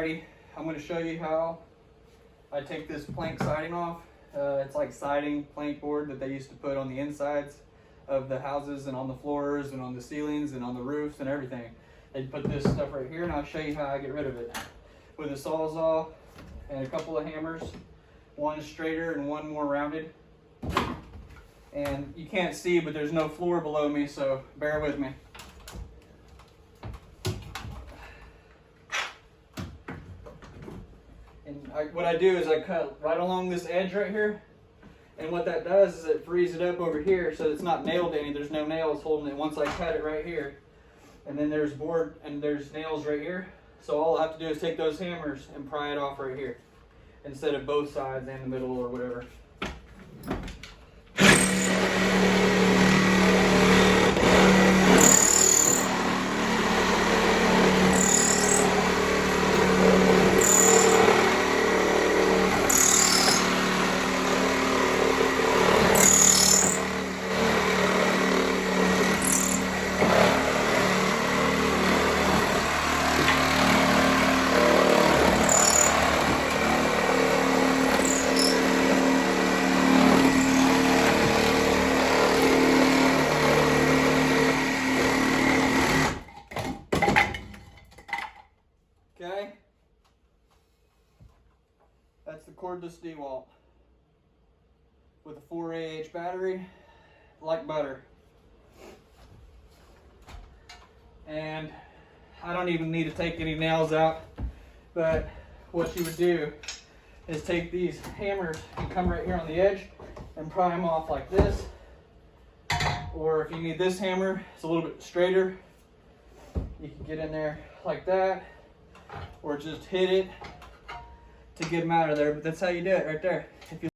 Alrighty, I'm going to show you how I take this plank siding off. It's like siding plank board that they used to put on the insides of the houses and on the floors and on the ceilings and on the roofs and everything. They'd put this stuff right here, and I'll show you how I get rid of it. With a sawzall and a couple of hammers, one straighter and one more rounded. And you can't see, but there's no floor below me, so bear with me. And what I do is I cut right along this edge right here, and what that does is it frees it up over here so it's not nailed to any. There's no nails holding it once I cut it right here. And then there's board and there's nails right here. So all I have to do is take those hammers and pry it off right here instead of both sides and the middle or whatever. Okay, that's the cordless Dewalt with a 4Ah battery, like butter. And I don't even need to take any nails out, but what you would do is take these hammers and come right here on the edge and pry them off like this. Or if you need this hammer, it's a little bit straighter, you can get in there like that, or just hit it to get them out of there. But that's how you do it right there. If you